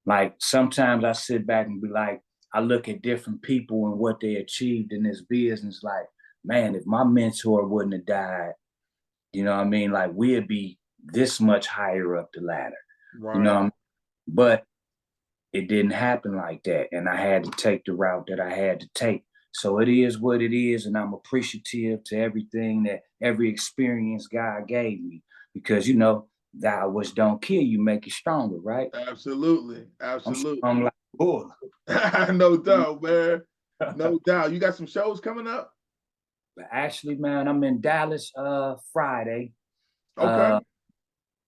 Like sometimes I sit back and be like, I look at different people and what they achieved in this business. Like, man, if my mentor wouldn't have died, you know what I mean? Like we'd be this much higher up the ladder. You know what Right. I mean? But it didn't happen like that. And I had to take the route that I had to take. So it is what it is. And I'm appreciative to everything, that every experience God gave me. Because that which don't kill you make you stronger, right? Absolutely. I'm Absolutely. strong like a bull. No doubt, man. No doubt. You got some shows coming up? But actually, man, I'm in Dallas Friday. Okay.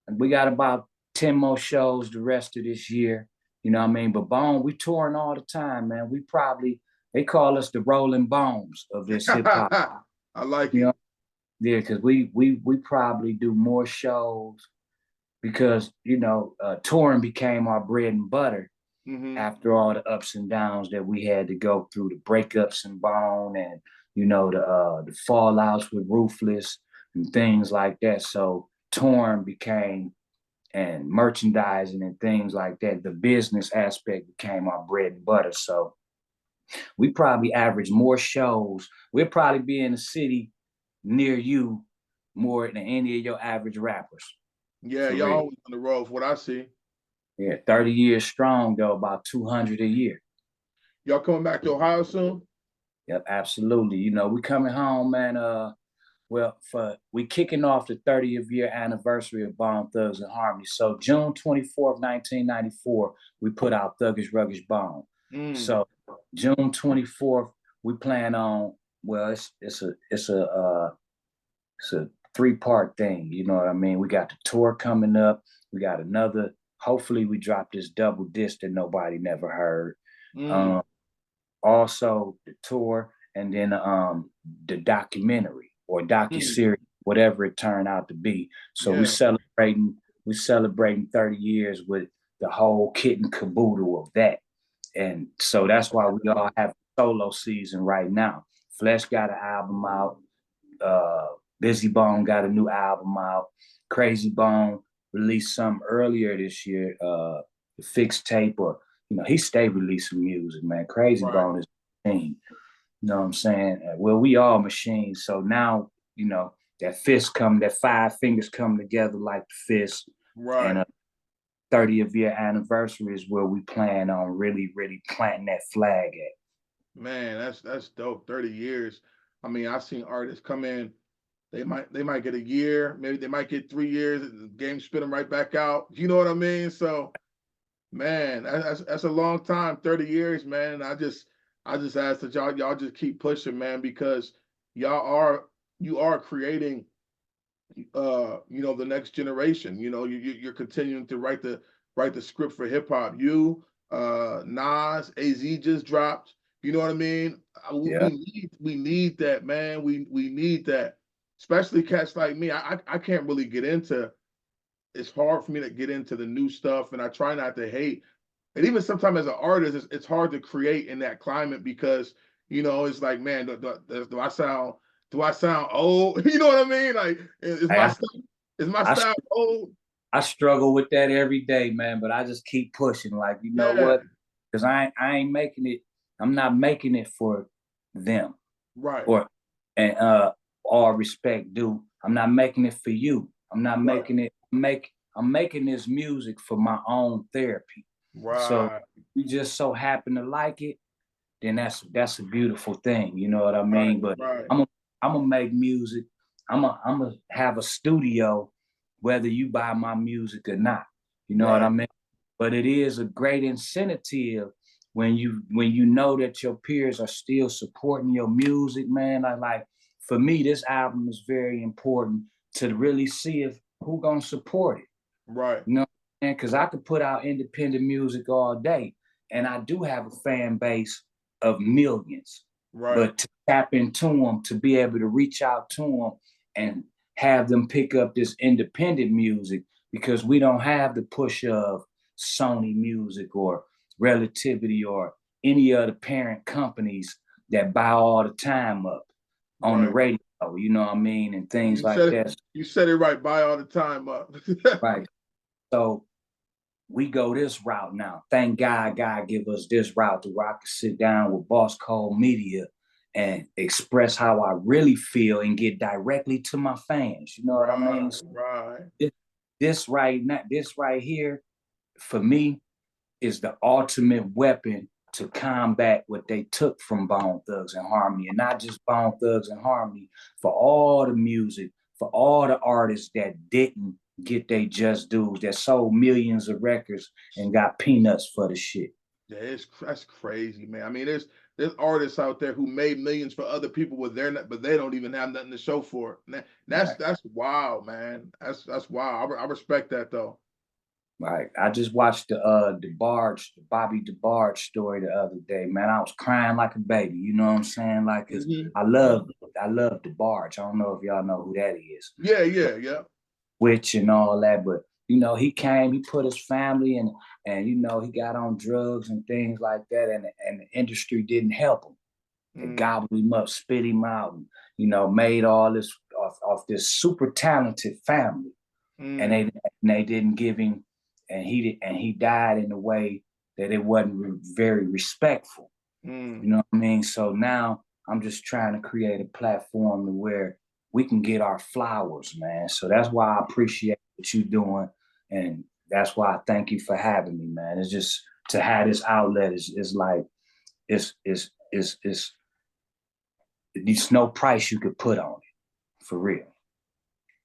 And we got about 10 more shows the rest of this year. You know what I mean? But Bone, we touring all the time, man. They call us the Rolling Bones of this hip hop. I like You it. know, yeah, because we probably do more shows because touring became our bread and butter after all the ups and downs that we had to go through, the breakups and Bone, and the fallouts with Ruthless and things like that. So touring became, and merchandising and things like that, the business aspect became our bread and butter. So we probably average more shows. We'll probably be in a city near you more than any of your average rappers. Yeah, For y'all real. always on the road, what I see. Yeah, 30 years strong, though, about 200 a year. Y'all coming back to Ohio soon? Yep, absolutely. We coming home, man. We kicking off the 30th year anniversary of Bone Thugs and Harmony. So June 24th, 1994, we put out Thuggish Ruggish Bone. So June 24th, we plan on, well, it's a 3-part thing. You know what I mean? We got the tour coming up. We got another, hopefully we drop this double disc that nobody never heard. Also the tour, and then the documentary or docu-series, whatever it turned out to be. So we celebrating 30 years with the whole kit and caboodle of that. And so that's why we all have a solo season right now. Flesh got an album out. Layzie Bone got a new album out. Crazy Bone released some earlier this year, the fixed tape, or he stay releasing music, man. Crazy Bone is a machine. You know what I'm saying? Well, we all machines. So now, that 5 fingers come together like the fist. Right. And 30th year anniversary is where we plan on really, really planting that flag at. Man, that's dope. 30 years. I mean, I've seen artists come in, they might get a year, maybe they might get 3 years, and the game spit them right back out. You know what I mean? So, man, that's a long time, 30 years, man. And I just ask that y'all just keep pushing, man, because you are creating the next generation. You're continuing to write the script for hip hop. Nas, AZ just dropped. You know what I mean? Yeah. We need that, man. We need that, especially cats like me. I can't really get into. It's hard for me to get into the new stuff, and I try not to hate. And even sometimes as an artist, it's hard to create in that climate because it's like, man, do I sound old? You know what I mean? Like, is my style old? I struggle with that every day, man, but I just keep pushing. Like, you know what? Because I ain't making it. I'm not making it for them. Right. And all respect due, I'm not making it for you. I'm not making it. I'm making this music for my own therapy. Right. So we just so happen to like it, then that's a beautiful thing. You know what I mean? But I'm gonna make music. I'm gonna have a studio, whether you buy my music or not. You know what I mean? But it is a great incentive when you know that your peers are still supporting your music, man. I like, for me, this album is very important to really see if who gonna support it. Right. You know, because I could put out independent music all day, and I do have a fan base of millions. Right. But to tap into them, to be able to reach out to them and have them pick up this independent music, because we don't have the push of Sony Music or Relativity or any other parent companies that buy all the time up on the radio, you know what I mean, and things like that. You said it right, buy all the time up. Right. So we go this route now. Thank God give us this route to where I can sit down with Boss Code Media and express how I really feel and get directly to my fans. You know what I mean? Right. This right here, for me, is the ultimate weapon to combat what they took from Bone Thugs and Harmony, and not just Bone Thugs and Harmony, for all the music, for all the artists that didn't get they just dues, that sold millions of records and got peanuts for the shit. Yeah, that's crazy, man. I mean, there's artists out there who made millions for other people but they don't even have nothing to show for it. That's wild, man. That's wild. I respect that though. Right. I just watched the Bobby DeBarge story the other day, man. I was crying like a baby. You know what I'm saying? Like, 'cause Hmm. I love DeBarge. I don't know if y'all know who that is. Yeah, yeah, yeah. Witch and all that, but he came, he put his family and he got on drugs and things like that, and the industry didn't help him. It Mm, gobbled him up, spit him out, and made all this off this super talented family. And mm, they didn't give him, and he died in a way that it wasn't very respectful. mm. You know what I mean? So now I'm just trying to create a platform to where we can get our flowers, man. So that's why I appreciate what you're doing. And that's why I thank you for having me, man. It's just to have this outlet is like it's there's no price you could put on it, for real.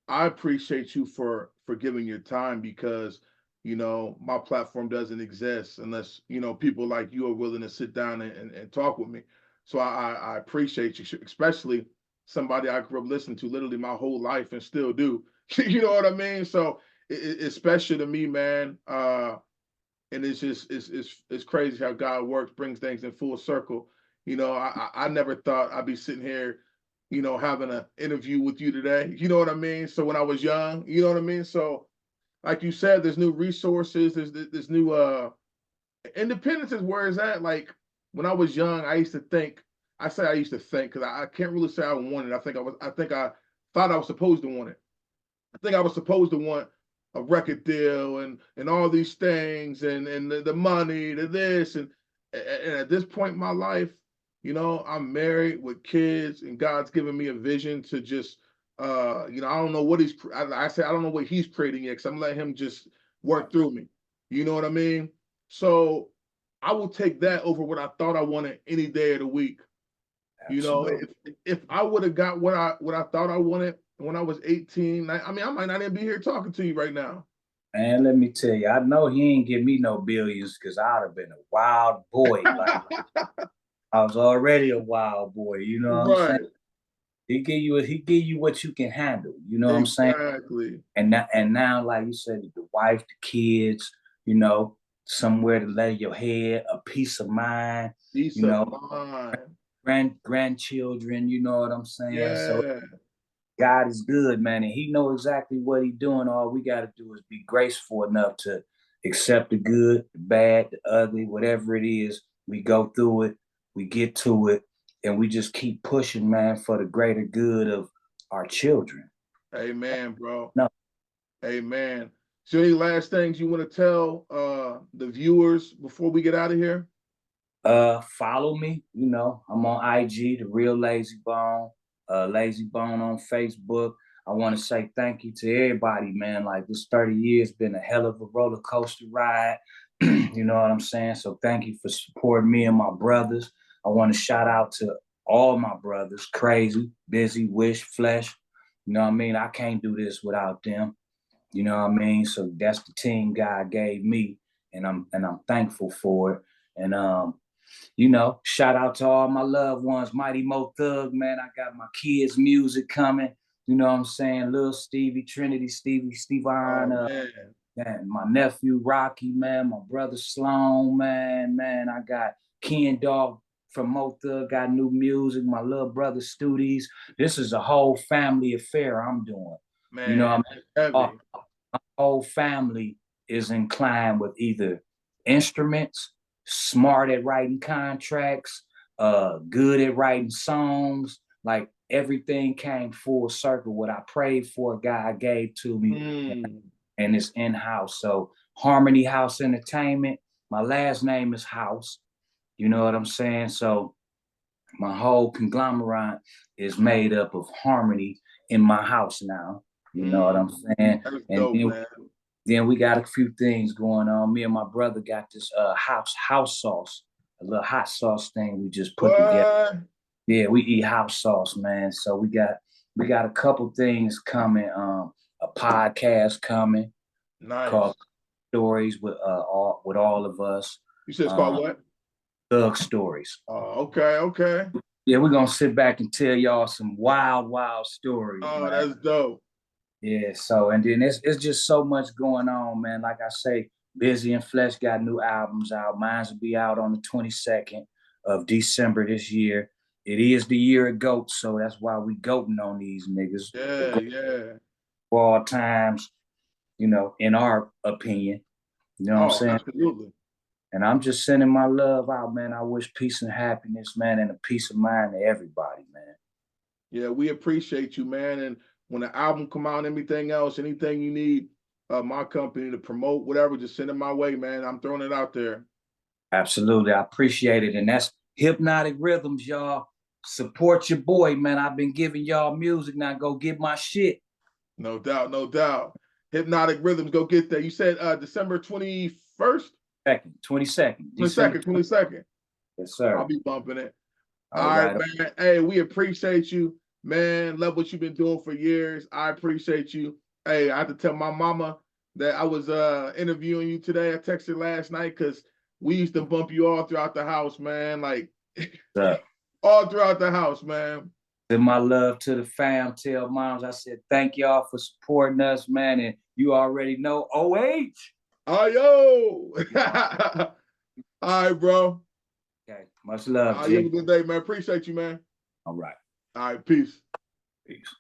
I appreciate you for giving your time because my platform doesn't exist unless people like you are willing to sit down and talk with me. So I appreciate you, especially somebody I grew up listening to literally my whole life and still do. You know what I mean? So it's special to me, man. And it's just it's crazy how God works, brings things in full circle. I never thought I'd be sitting here, having an interview with you today. You know what I mean? So when I was young, you know what I mean? So like you said, there's new resources, there's new independence is where it's at. Like when I was young, I used to think, I say I used to think because I can't really say I wanted. I thought I was supposed to want it. I think I was supposed to want a record deal and all these things and the money, the this and at this point in my life, I'm married with kids and God's given me a vision to just I don't know what I say I don't know what he's creating yet because I'm letting him just work through me. You know what I mean? So I will take that over what I thought I wanted any day of the week. Absolutely. If I would have got what I thought I wanted when I was 18, I mean, I might not even be here talking to you right now. And let me tell you, I know he ain't give me no billions because I'd have been a wild boy. Like I was already a wild boy, you know what I'm saying? Right. He give you what you can handle, you know what I'm saying? Exactly. And now, like you said, the wife, the kids, you know, somewhere to lay your head, a peace of mind, Peace you of know, mind. grandchildren, you know what I'm saying? So Yeah. God is good, man, and He know exactly what He doing. All we got to do is be graceful enough to accept the good, the bad, the ugly, whatever it is. We go through it, we get to it, and we just keep pushing, man, for the greater good of our children. Amen, bro. No, Amen. So any last things you want to tell the viewers before we get out of here? follow me. I'm on IG, the real Layzie Bone, Layzie Bone on Facebook. I want to say thank you to everybody, man. Like this 30 years been a hell of a roller coaster ride. You know what I'm saying? So thank you for supporting me and my brothers. I want to shout out to all my brothers, Crazy, Busy, Wish, Flesh. You know what I mean? I can't do this without them. You know what I mean? So that's the team God gave me, and I'm thankful for it. And shout out to all my loved ones, Mighty Mo Thug, man. I got my kids' music coming. You know what I'm saying? Little Stevie, Trinity, Steve Oh Iron, man. man, my nephew Rocky, man, my brother Sloan, man. I got Ken Dog from Mo Thug, got new music, my little brother Studies. This is a whole family affair I'm doing. You know Man, what that's I mean? heavy. Whole family is inclined with either instruments, smart at writing contracts, good at writing songs. Like everything came full circle. What I prayed for, God gave to me, Mm. and it's in house. So Harmony House Entertainment. My last name is House. You know what I'm saying? So my whole conglomerate is made up of harmony in my house now. You know what Mm. I'm saying? That's And dope, then man. then we got a few things going on. Me and my brother got this house sauce, a little hot sauce thing we just put together. What? Yeah, we eat house sauce, man. So we got a couple things coming. A podcast coming called Nice. Stories with all of us. You said it's called Um, what? Thug Stories. Oh, okay, okay. Yeah, we're gonna sit back and tell y'all some wild, wild stories, Oh, man. that's dope. Yeah, so and then it's just so much going on, man. Like I say, Busy and Flesh got new albums out. Mine's will be out on the 22nd of December this year. It is the year of goats, so that's why we goating on these niggas. Yeah, yeah. For all times, in our opinion. You know what I'm Oh, saying? absolutely. And I'm just sending my love out, man. I wish peace and happiness, man, and a peace of mind to everybody, man. Yeah, we appreciate you, man. And when the album come out and everything else, anything you need my company to promote, whatever, just send it my way, man. I'm throwing it out there. Absolutely. I appreciate it. And that's Hypnotic Rhythms, y'all. Support your boy, man. I've been giving y'all music. Now go get my shit. No doubt, no doubt. Hypnotic Rhythms, go get that. You said December 21st? 22nd. 22nd, 22nd. Yes, sir. I'll be bumping it. All All right, right, man. Hey, we appreciate you, man. Love what you've been doing for years. I appreciate you. Hey, I have to tell my mama that I was interviewing you today. I texted last night because we used to bump you all throughout the house, man. Like all throughout the house, man. Send my love to the fam. Tell moms I said thank y'all for supporting us, man. And you already know OH. Oh, yo. All right, bro. Okay. Much love, You have a good day, man. Appreciate you, man. All right. All right, peace. Peace.